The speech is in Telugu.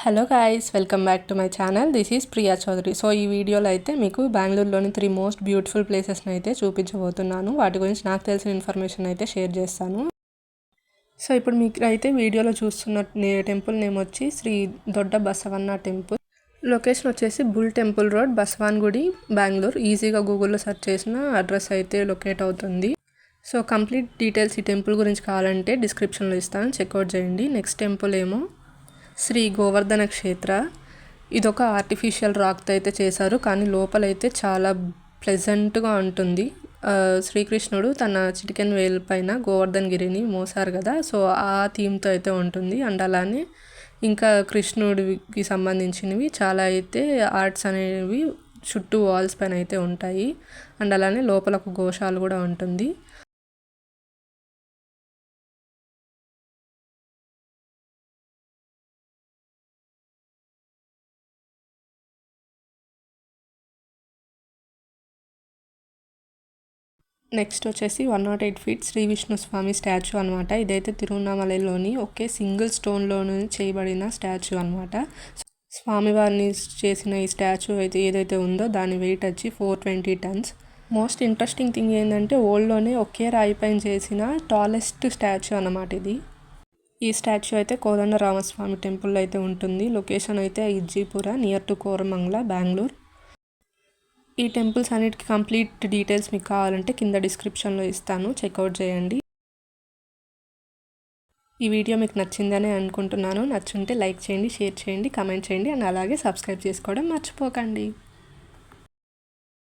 Hello guys, welcome back to my channel. This is Priya Chaudhary. So ఈ వీడియోలో అయితే మీకు బెంగళూరులోని 3 మోస్ట్ బ్యూటిఫుల్ ప్లేసెస్ని అయితే చూపించబోతున్నాను. వాటి గురించి నాకు తెలిసిన ఇన్ఫర్మేషన్ అయితే షేర్ చేస్తాను. సో ఇప్పుడు మీకు అయితే వీడియోలో చూస్తున్న టెంపుల్ నేమ్ వచ్చి శ్రీ దొడ్డ బసవన్న టెంపుల్. లొకేషన్ వచ్చేసి బుల్ టెంపుల్ రోడ్, బసవాన్ గుడి, బెంగళూరు. ఈజీగా గూగుల్లో సెర్చ్ చేసిన అడ్రస్ అయితే లొకేట్ అవుతుంది. సో కంప్లీట్ డీటెయిల్స్ ఈ టెంపుల్ గురించి కావాలంటే డిస్క్రిప్షన్లో ఇస్తాను, చెక్అవుట్ చేయండి. నెక్స్ట్ టెంపుల్ ఏమో శ్రీ గోవర్ధన క్షేత్ర. ఇదొక ఆర్టిఫిషియల్ రాక్తో అయితే చేశారు, కానీ లోపలైతే చాలా ప్లెజెంట్గా ఉంటుంది. శ్రీకృష్ణుడు తన చిటికెన్ వేలు పైన గోవర్ధన్ గిరిని మోసారు కదా, సో ఆ థీమ్తో అయితే ఉంటుంది. అండ్ అలానే ఇంకా కృష్ణుడికి సంబంధించినవి చాలా అయితే ఆర్ట్స్ అనేవి చుట్టూ వాల్స్ పైన అయితే ఉంటాయి. అండ్ అలానే లోపల ఒక గోశాల కూడా ఉంటుంది. నెక్స్ట్ వచ్చేసి 108 ఫీట్ శ్రీ విష్ణు స్వామి స్టాచ్యూ అనమాట. ఇదైతే తిరువన్నామలైలోని ఒకే సింగిల్ స్టోన్లోనే చేయబడిన స్టాచ్యూ అనమాట. స్వామివారిని చేసిన ఈ స్టాచ్యూ అయితే ఏదైతే ఉందో దాని వెయిట్ వచ్చి 420 టన్స్. మోస్ట్ ఇంట్రెస్టింగ్ థింగ్ ఏంటంటే ఓల్డ్లోనే ఒకే రాయి పైన చేసిన టాలెస్ట్ స్టాచ్యూ అన్నమాట ఇది. ఈ స్టాచ్యూ అయితే కోదండ రామస్వామి టెంపుల్ అయితే ఉంటుంది. లొకేషన్ అయితే ఇజ్జీపుర, నియర్ టు కోరమంగళ, బెంగళూరు. ఈ టెంపుల్స్ అన్నిటికీ కంప్లీట్ డీటెయిల్స్ మీకు కావాలంటే కింద డిస్క్రిప్షన్లో ఇస్తాను, చెక్అవుట్ చేయండి. ఈ వీడియో మీకు నచ్చిందని అనుకుంటున్నాను. నచ్చుంటే లైక్ చేయండి, షేర్ చేయండి, కామెంట్ చేయండి, అండ్ అలాగే సబ్స్క్రైబ్ చేసుకోవడం మర్చిపోకండి.